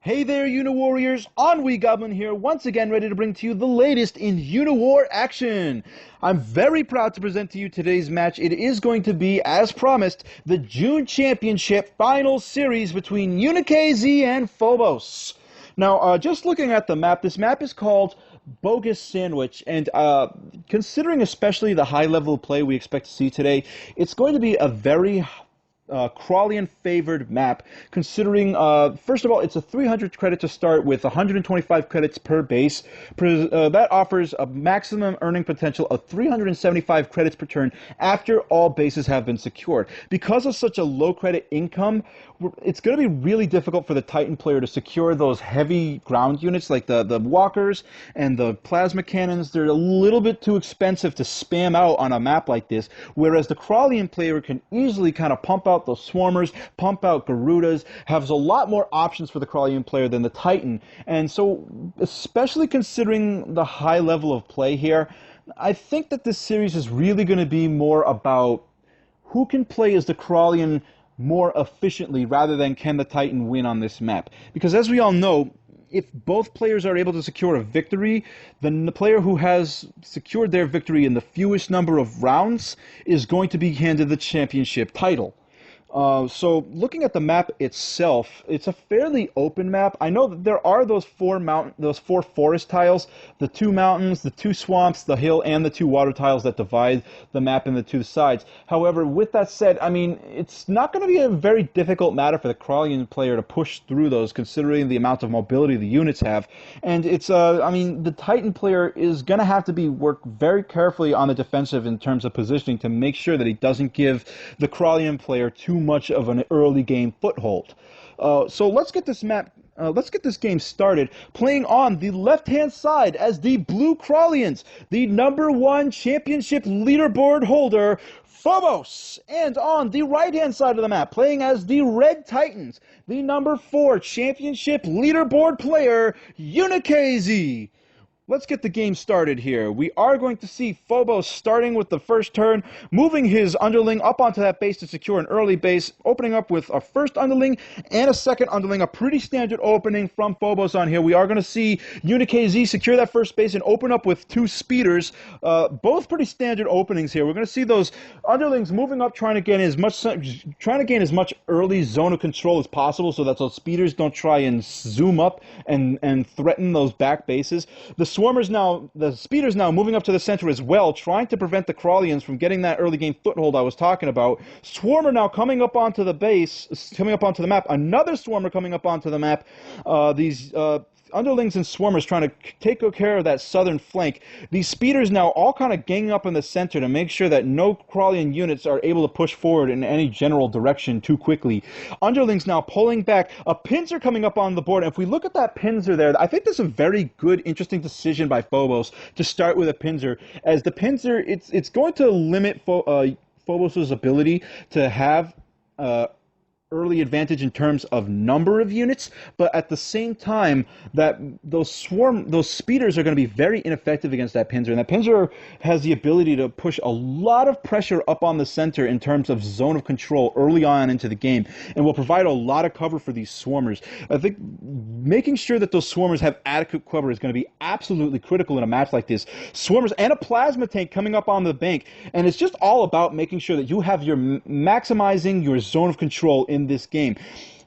Hey there, Uniwarriors! EnnuiGoblin here, once again ready to bring to you the latest in Uniwar action! I'm very proud to present to you today's match. It is going to be, as promised, the June Championship Final Series between uniKZ and Fobos. Now, just looking at the map, this map is called Bogus Sandwich, and considering especially the high level of play we expect to see today, it's going to be a very Crawlian favored map, considering first of all, it's a 300 credit to start with 125 credits per base. That offers a maximum earning potential of 375 credits per turn after all bases have been secured. Because of such a low credit income, it's going to be really difficult for the Titan player to secure those heavy ground units like the walkers and the plasma cannons. They're a little bit too expensive to spam out on a map like this, whereas the Crawlian player can easily kind of pump out those swarmers, pump out Garudas, has a lot more options for the Crawlian player than the Titan. And so, especially considering the high level of play here, I think that this series is really going to be more about who can play as the Crawlian more efficiently rather than can the Titan win on this map. Because as we all know, if both players are able to secure a victory, then the player who has secured their victory in the fewest number of rounds is going to be handed the championship title. So looking at the map itself, it's a fairly open map. I know that there are those four forest tiles, the 2 mountains, the 2 swamps, the hill, and the 2 water tiles that divide the map into 2 sides. However, with that said, I mean, it's not going to be a very difficult matter for the Crawlian player to push through those, considering the amount of mobility the units have. And it's, I mean, the Titan player is going to have to work very carefully on the defensive in terms of positioning to make sure that he doesn't give the Crawlian player too much of an early game foothold. So let's get this game started. Playing on the left-hand side as the Blue Crawlians, the #1 championship leaderboard holder, Fobos, and on the right-hand side of the map, playing as the Red Titans, the #4 championship leaderboard player, uniKZ. Let's get the game started here. We are going to see Fobos starting with the first turn, moving his underling up onto that base to secure an early base, opening up with a first underling and a second underling, a pretty standard opening from Fobos on here. We are going to see uniKZ secure that first base and open up with 2 speeders, both pretty standard openings here. We're going to see those underlings moving up, trying to gain as much early zone of control as possible so that those speeders don't try and zoom up and threaten those back bases. The speeders now moving up to the center as well, trying to prevent the Crawlians from getting that early game foothold I was talking about. Swarmer now coming up onto the base, coming up onto the map. Another Swarmer coming up onto the map. These underlings and swarmers trying to take care of that southern flank. These speeders now all kind of ganging up in the center to make sure that no Crawlian units are able to push forward in any general direction too quickly. Underlings now pulling back. A pincer coming up on the board. And if we look at that pincer there, I think that's a very good, interesting decision by Fobos to start with a pincer. As the pincer, it's going to limit Phobos' ability to have early advantage in terms of number of units, but at the same time that those speeders are going to be very ineffective against that pincer, and that pincer has the ability to push a lot of pressure up on the center in terms of zone of control early on into the game, and will provide a lot of cover for these swarmers. I think making sure that those swarmers have adequate cover is going to be absolutely critical in a match like this. Swarmers and a plasma tank coming up on the bank, and it's just all about making sure that you have maximizing your zone of control in this game.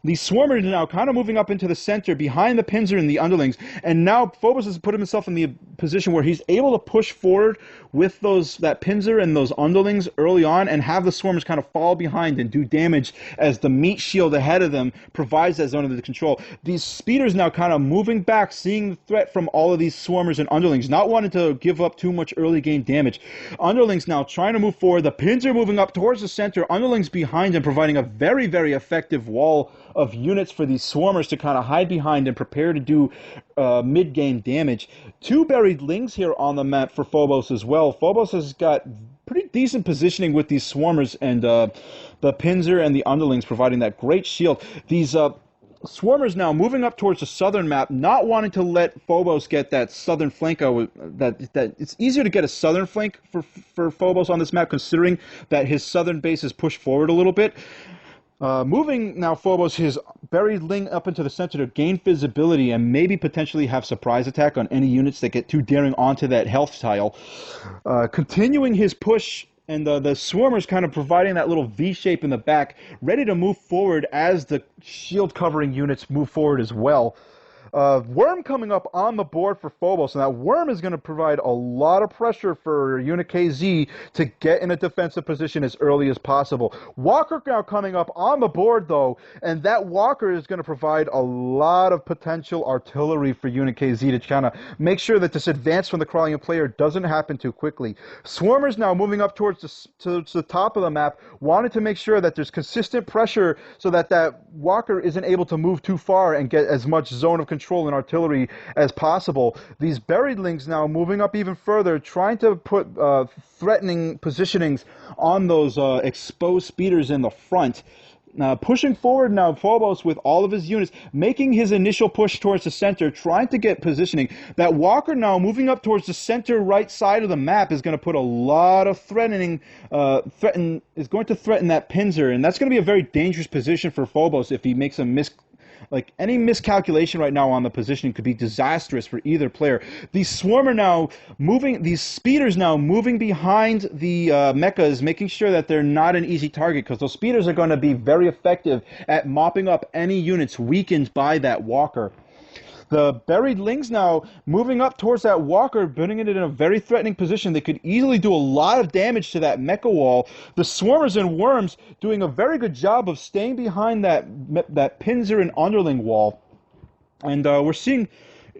These swarmers are now kind of moving up into the center behind the pincer and the underlings, and now Phobos has put himself in the position where he's able to push forward with that pincer and those underlings early on and have the swarmers kind of fall behind and do damage as the meat shield ahead of them provides that zone of control. These speeders now kind of moving back, seeing the threat from all of these swarmers and underlings, not wanting to give up too much early game damage. Underlings now trying to move forward, the pincer moving up towards the center, underlings behind and providing a very, very effective wall of units for these swarmers to kind of hide behind and prepare to do mid-game damage. 2 buried lings here on the map for Fobos as well. Fobos has got pretty decent positioning with these swarmers and the pincer and the underlings providing that great shield. These swarmers now moving up towards the southern map, not wanting to let Phobos get that southern flank. That it's easier to get a southern flank for Phobos on this map, considering that his southern base is pushed forward a little bit. Moving now, Phobos, his buried Ling up into the center to gain visibility and maybe potentially have surprise attack on any units that get too daring onto that health tile. Continuing his push, and the Swarmers kind of providing that little V shape in the back, ready to move forward as the shield covering units move forward as well. Worm coming up on the board for Phobos, and that Worm is going to provide a lot of pressure for uniKZ to get in a defensive position as early as possible. Walker now coming up on the board, though, and that Walker is going to provide a lot of potential artillery for uniKZ to kind of make sure that this advance from the crawling player doesn't happen too quickly. Swarmers now moving up towards the top of the map, wanting to make sure that there's consistent pressure so that that Walker isn't able to move too far and get as much zone of control and artillery as possible. These buried Lings now moving up even further, trying to put threatening positionings on those exposed speeders in the front. Pushing forward now, Phobos with all of his units, making his initial push towards the center, trying to get positioning. That Walker now moving up towards the center right side of the map is going to put a lot of threaten that pincer, and that's going to be a very dangerous position for Phobos if he makes a any miscalculation right now on the positioning could be disastrous for either player. These speeders now moving behind the mechas, making sure that they're not an easy target, because those speeders are going to be very effective at mopping up any units weakened by that Walker. The buried Lings now moving up towards that Walker, putting it in a very threatening position. They could easily do a lot of damage to that mecha wall. The Swarmers and Worms doing a very good job of staying behind that pincer and underling wall. And we're seeing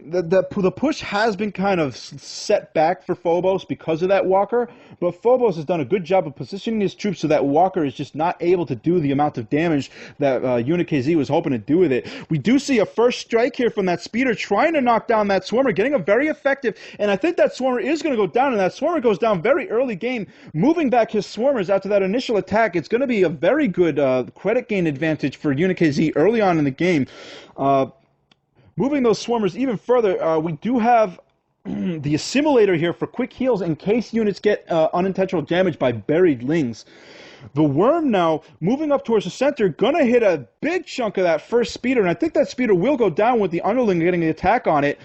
the push has been kind of set back for Phobos because of that Walker, but Phobos has done a good job of positioning his troops so that Walker is just not able to do the amount of damage that uniKZ was hoping to do with it. We do see a first strike here from that speeder trying to knock down that Swarmer, getting a very effective, and I think that Swarmer is going to go down, and that Swarmer goes down very early game, moving back his Swarmers after that initial attack. It's going to be a very good credit gain advantage for uniKZ early on in the game. Moving those Swarmers even further, we do have the assimilator here for quick heals in case units get unintentional damage by buried Lings. The Worm now moving up towards the center, gonna hit a big chunk of that first speeder, and I think that speeder will go down with the underling getting the attack on it.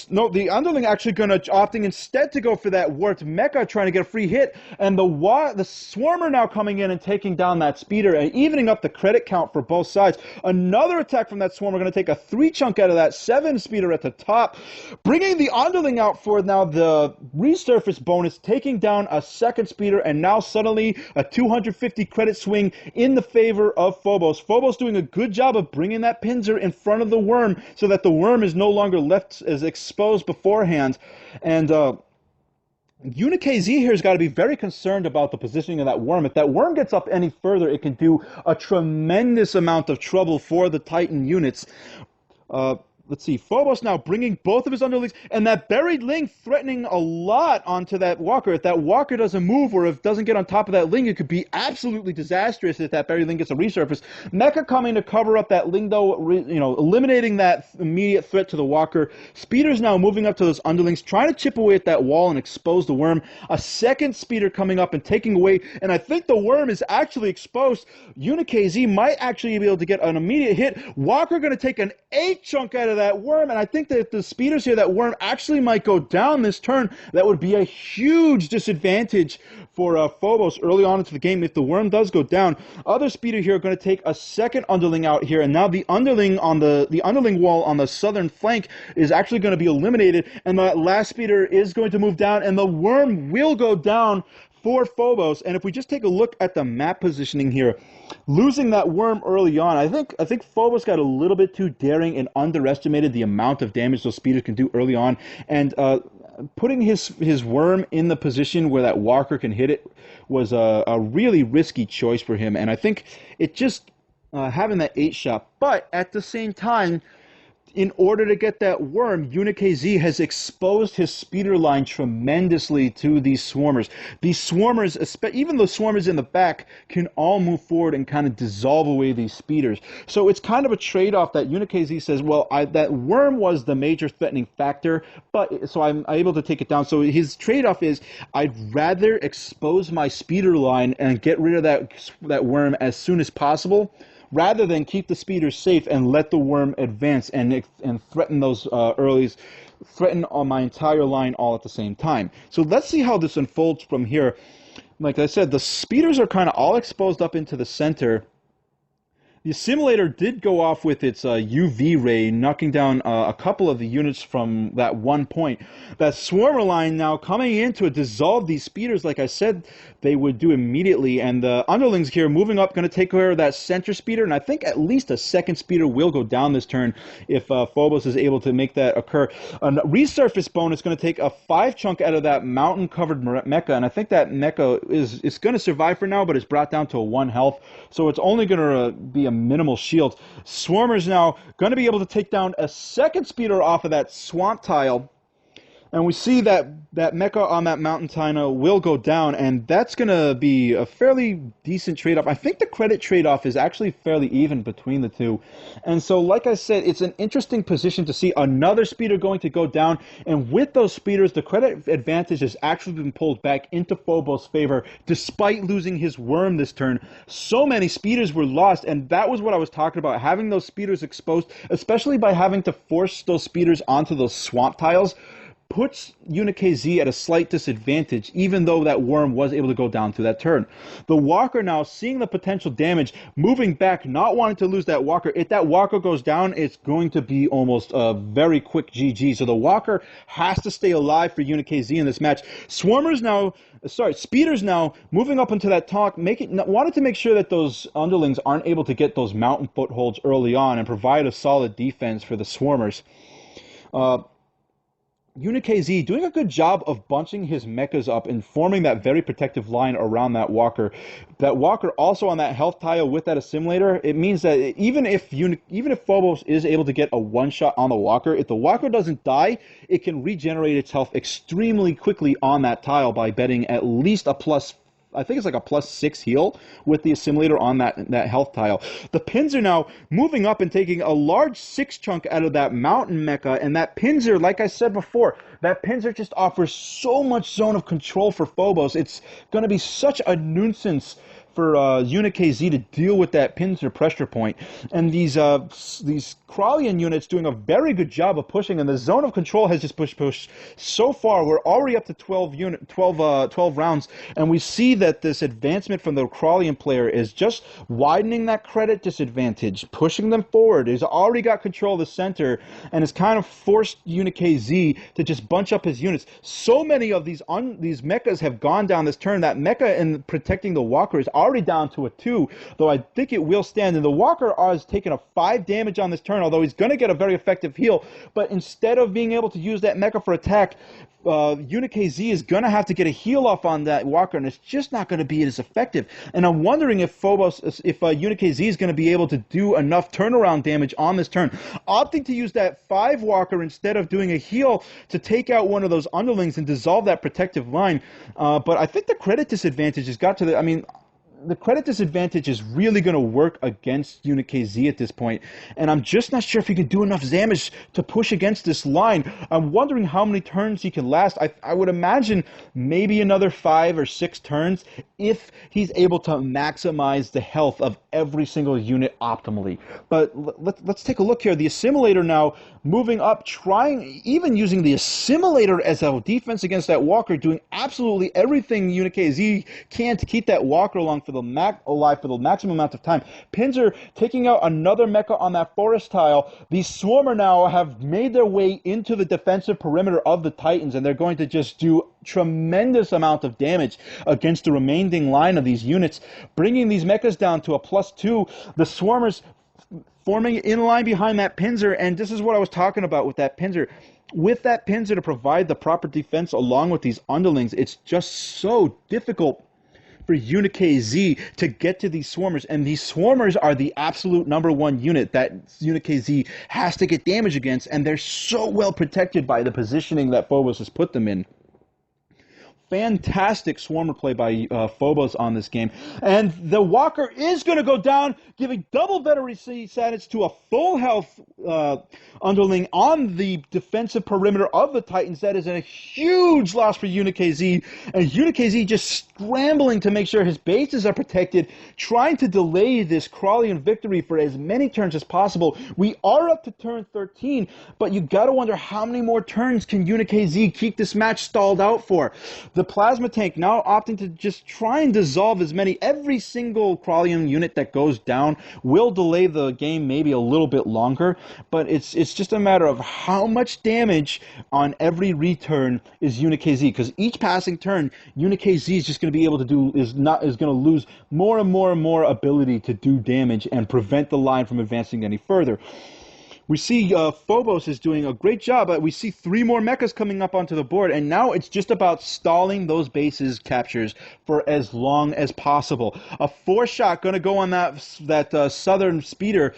No, the underling actually opting instead to go for that warped mecha, trying to get a free hit, and the Swarmer now coming in and taking down that speeder and evening up the credit count for both sides. Another attack from that Swarmer, going to take a 3 chunk out of that 7 speeder at the top, bringing the underling out for now the resurface bonus, taking down a 2nd speeder, and now suddenly a 250 credit swing in the favor of Phobos. Phobos doing a good job of bringing that pincer in front of the Worm so that the Worm is no longer left as exposed beforehand. And uniKZ here has got to be very concerned about the positioning of that Worm. If that Worm gets up any further, it can do a tremendous amount of trouble for the Titan units. Let's see, Phobos now bringing both of his underlings, and that buried Ling threatening a lot onto that Walker. If that Walker doesn't move, or if it doesn't get on top of that Ling, it could be absolutely disastrous if that buried Ling gets a resurface. Mecha coming to cover up that Ling, though, eliminating that immediate threat to the Walker. Speeders now moving up to those underlings, trying to chip away at that wall and expose the Worm. A 2nd speeder coming up and taking away, and I think the Worm is actually exposed. uniKZ might actually be able to get an immediate hit. Walker going to take an 8 chunk out of that Worm, and I think that if the speeders here, that Worm actually might go down this turn. That would be a huge disadvantage for Phobos early on into the game if the Worm does go down. Other speeder here are going to take a 2nd underling out here, and now the underling on the underling wall on the southern flank is actually going to be eliminated, and the last speeder is going to move down, and the Worm will go down for Phobos. And if we just take a look at the map positioning here, losing that Worm early on, I think Phobos got a little bit too daring and underestimated the amount of damage those speeders can do early on, and putting his Worm in the position where that Walker can hit it was a really risky choice for him, and I think it just having that 8 shot, but at the same time, in order to get that worm, uniKZ has exposed his speeder line tremendously to these swarmers. These swarmers, even the swarmers in the back, can all move forward and kind of dissolve away these speeders. So it's kind of a trade-off that uniKZ says, well, that worm was the major threatening factor, but so I'm able to take it down. So his trade-off is, I'd rather expose my speeder line and get rid of that worm as soon as possible, rather than keep the speeders safe and let the worm advance and threaten those threaten on my entire line all at the same time. So let's see how this unfolds from here. Like I said, the speeders are kind of all exposed up into the center. The assimilator did go off with its UV ray, knocking down a couple of the units from that one point. That swarmer line now coming in to dissolve these speeders, like I said, they would do immediately. And the underlings here moving up, going to take care of that center speeder. And I think at least a second speeder will go down this turn if Fobos is able to make that occur. A resurface bonus going to take a 5 chunk out of that mountain-covered mecha. And I think that mecha is going to survive for now, but it's brought down to a 1 health. So it's only going to be a minimal shield. Swarmer's now going to be able to take down a second speeder off of that swamp tile. And we see that mecha on that mountain tile will go down, and that's going to be a fairly decent trade-off. I think the credit trade-off is actually fairly even between the two. And so, like I said, it's an interesting position to see another speeder going to go down, and with those speeders, the credit advantage has actually been pulled back into Phobos' favor, despite losing his worm this turn. So many speeders were lost, and that was what I was talking about, having those speeders exposed, especially by having to force those speeders onto those swamp tiles, puts uniKZ at a slight disadvantage, even though that worm was able to go down through that turn. The walker now, seeing the potential damage, moving back, not wanting to lose that walker. If that walker goes down, it's going to be almost a very quick GG. So the walker has to stay alive for uniKZ in this match. Speeders now moving up into that talk, wanted to make sure that those underlings aren't able to get those mountain footholds early on and provide a solid defense for the swarmers. uniKZ doing a good job of bunching his mechas up and forming that very protective line around that walker. That walker also on that health tile with that assimilator, it means that even if Phobos is able to get a one-shot on the walker, if the walker doesn't die, it can regenerate its health extremely quickly on that tile by betting at least a plus, I think it's like a +6 heal with the assimilator on that health tile. The pins are now moving up and taking a large 6 chunk out of that mountain mecha, and that Pinzer, like I said before, that Pinzer just offers so much zone of control for Phobos. It's going to be such a nuisance for uniKZ to deal with that Pinzer pressure point. And these Krallian units doing a very good job of pushing, and the zone of control has just pushed so far. We're already up to 12 rounds, and we see that this advancement from the Krallian player is just widening that credit disadvantage, pushing them forward. He's already got control of the center, and has kind of forced uniKZ to just bunch up his units. So many of these mechas have gone down this turn. That mecha in protecting the walker is already down to a 2, though I think it will stand. And the walker has taken a 5 damage on this turn, although he's going to get a very effective heal. But instead of being able to use that mecha for attack, uniKZ is going to have to get a heal off on that walker, and it's just not going to be as effective. And I'm wondering if uniKZ is going to be able to do enough turnaround damage on this turn, opting to use that 5 walker instead of doing a heal to take out one of those underlings and dissolve that protective line. But I think the credit disadvantage has got to the credit disadvantage is really going to work against uniKZ at this point, and I'm just not sure if he can do enough damage to push against this line. I'm wondering how many turns he can last. I would imagine maybe another 5 or 6 turns if he's able to maximize the health of every single unit optimally. But let's take a look here. The assimilator now moving up, even using the assimilator as a defense against that walker, doing absolutely everything uniKZ can to keep that walker alive for the maximum amount of time. Pinzer taking out another mecha on that forest tile. These Swarmer now have made their way into the defensive perimeter of the Titans, and they're going to just do tremendous amount of damage against the remaining line of these units, bringing these mechas down to a +2. The Swarmers forming in line behind that Pinzer, and this is what I was talking about with that Pinzer. With that Pinzer to provide the proper defense along with these underlings, it's just so difficult for uniKZ to get to these swarmers, and these swarmers are the absolute #1 unit that uniKZ has to get damage against, and they're so well protected by the positioning that Fobos has put them in. Fantastic swarmer play by Fobos on this game. And the Walker is going to go down, giving double veteran status to a full health underling on the defensive perimeter of the Titans. That is a huge loss for uniKZ. And uniKZ just scrambling to make sure his bases are protected, trying to delay this Crawlian victory for as many turns as possible. We are up to turn 13, but you got to wonder how many more turns can uniKZ keep this match stalled out for. The plasma tank now opting to just try and dissolve as many. Every single Crawlian unit that goes down will delay the game maybe a little bit longer, but it's just a matter of how much damage on every return is uniKZ, because each passing turn uniKZ is just going to be able to do is going to lose more and more ability to do damage and prevent the line from advancing any further. We see Fobos is doing a great job, but we see 3 more mechas coming up onto the board, and now it's just about stalling those bases captures for as long as possible. A 4-shot going to go on that southern speeder.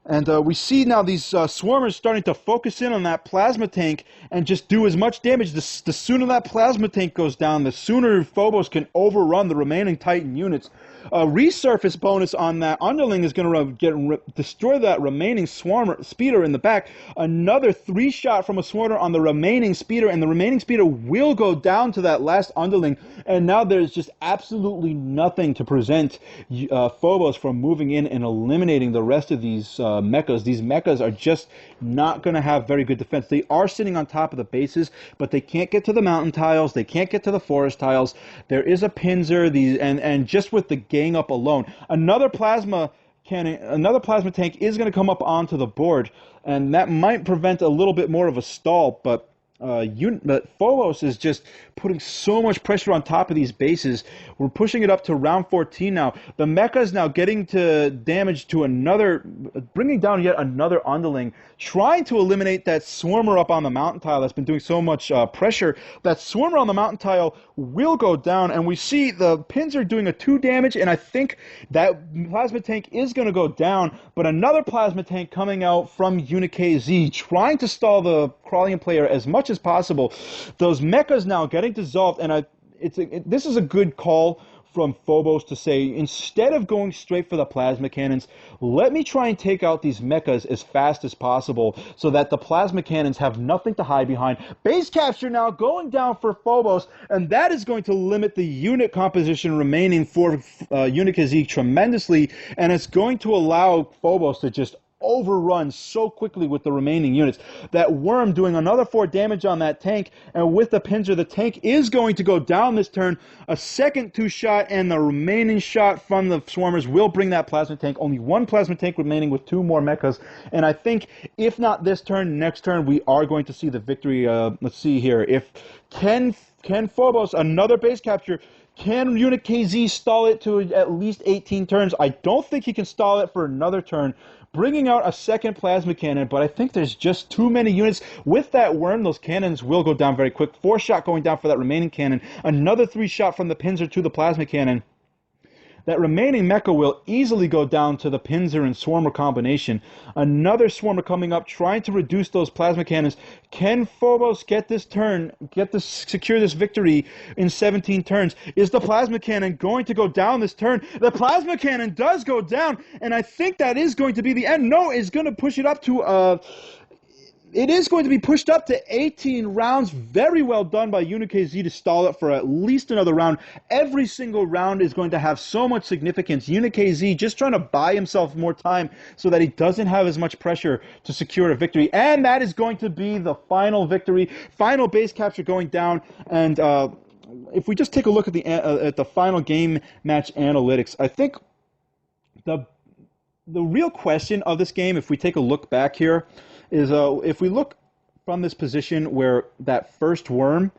And we see now these swarmers starting to focus in on that plasma tank and just do as much damage. The sooner that plasma tank goes down, the sooner Fobos can overrun the remaining Titan units. A resurface bonus on that underling is going to destroy that remaining speeder in the back. Another 3-shot from a swarmer on the remaining speeder, and the remaining speeder will go down to that last underling. And now there's just absolutely nothing to prevent Fobos from moving in and eliminating the rest of these mechas. These mechas are just not going to have very good defense. They are sitting on top of the bases, but they can't get to the mountain tiles. They can't get to the forest tiles. There is a pincer, and just with the gang up alone, another plasma tank is going to come up onto the board, and that might prevent a little bit more of a stall, but Fobos is just putting so much pressure on top of these bases. We're pushing it up to round 14 now. The mecha is now getting to damage to bringing down yet another underling, trying to eliminate that swarmer up on the mountain tile that's been doing so much pressure. That swarmer on the mountain tile will go down, and we see the pins are doing a 2 damage, and I think that plasma tank is going to go down, but another plasma tank coming out from uniKZ, trying to stall the Crawlian player as much as possible. Those mechas now getting dissolved, and this is a good call from Fobos to say, instead of going straight for the plasma cannons, let me try and take out these mechas as fast as possible so that the plasma cannons have nothing to hide behind. Base capture now going down for Fobos, and that is going to limit the unit composition remaining for uniKZ tremendously, and it's going to allow Fobos to just overrun so quickly with the remaining units. That worm doing another 4 damage on that tank, and with the pincer, the tank is going to go down this turn. A second 2-shot, and the remaining shot from the swarmers will bring that plasma tank. Only 1 plasma tank remaining with 2 more mechas, and I think if not this turn, next turn we are going to see the victory. Let's see here. Can Fobos, another base capture, can uniKZ stall it to at least 18 turns? I don't think he can stall it for another turn, bringing out a second plasma cannon, but I think there's just too many units. With that worm, those cannons will go down very quick. 4-shot going down for that remaining cannon. Another 3-shot from the pincer to the plasma cannon. That remaining mecha will easily go down to the pincer and swarmer combination. Another swarmer coming up, trying to reduce those plasma cannons. Can Fobos secure this victory in 17 turns? Is the plasma cannon going to go down this turn? The plasma cannon does go down, and I think that is going to be the end. No, it's going to push it up to it is going to be pushed up to 18 rounds. Very well done by uniKZ to stall it for at least another round. Every single round is going to have so much significance. uniKZ just trying to buy himself more time so that he doesn't have as much pressure to secure a victory. And that is going to be the final victory. Final base capture going down. And if we just take a look at the final game match analytics, I think the real question of this game, if we take a look back here, is if we look from this position where that first worm,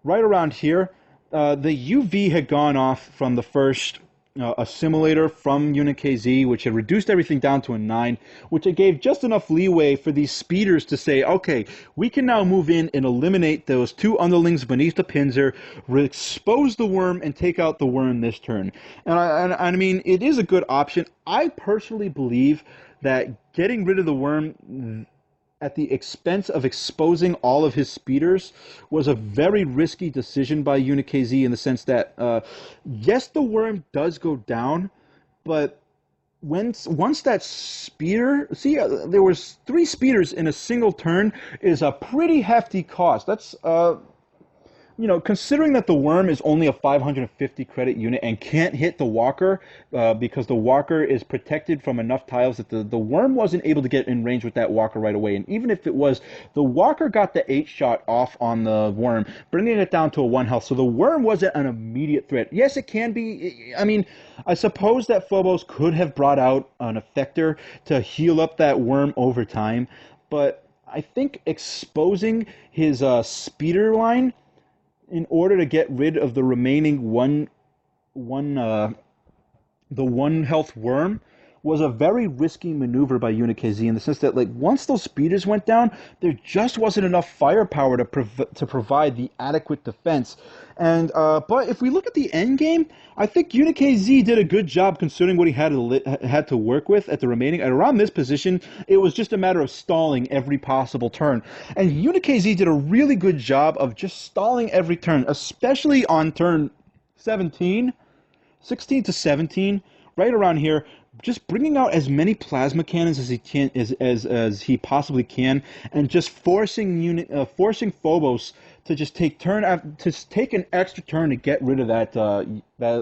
right around here, the UV had gone off from the first assimilator from uniKZ, which had reduced everything down to a 9, which it gave just enough leeway for these speeders to say, okay, we can now move in and eliminate those 2 underlings beneath the pincer, expose the worm, and take out the worm this turn. And I mean, it is a good option. I personally believe that getting rid of the worm at the expense of exposing all of his speeders was a very risky decision by uniKZ, in the sense that, yes, the worm does go down, but once that speeder, see, there was 3 speeders in a single turn, is a pretty hefty cost. That's, you know, considering that the worm is only a 550 credit unit and can't hit the walker, because the walker is protected from enough tiles that the worm wasn't able to get in range with that walker right away. And even if it was, the walker got the 8 shot off on the worm, bringing it down to a 1 health. So the worm wasn't an immediate threat. Yes, it can be. I mean, I suppose that Fobos could have brought out an effector to heal up that worm over time, but I think exposing his speeder line in order to get rid of the remaining the 1 health worm was a very risky maneuver by uniKZ, in the sense that, like, once those speeders went down, there just wasn't enough firepower to provide the adequate defense. And but if we look at the end game, I think uniKZ did a good job considering what he had to work with at the remaining. And around this position, it was just a matter of stalling every possible turn. And uniKZ did a really good job of just stalling every turn, especially on turn 16 to 17, right around here, just bringing out as many plasma cannons as he can, as he possibly can, and just forcing Phobos to just take an extra turn to get rid of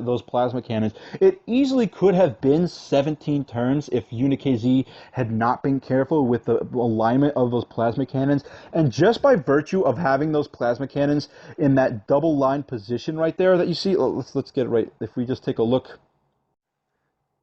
those plasma cannons. It easily could have been 17 turns if uniKZ had not been careful with the alignment of those plasma cannons. And just by virtue of having those plasma cannons in that double line position right there that you see, let's get it right. If we just take a look.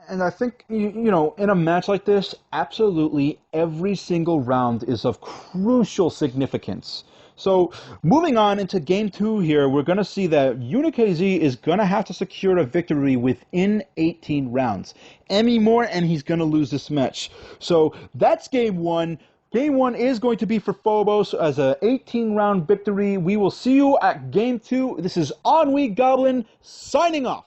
And I think, you know, in a match like this, absolutely every single round is of crucial significance. So, moving on into Game 2 here, we're going to see that uniKZ is going to have to secure a victory within 18 rounds. Any more, and he's going to lose this match. So, that's Game 1. Game 1 is going to be for Phobos as an 18-round victory. We will see you at Game 2. This is EnnuiGoblin signing off.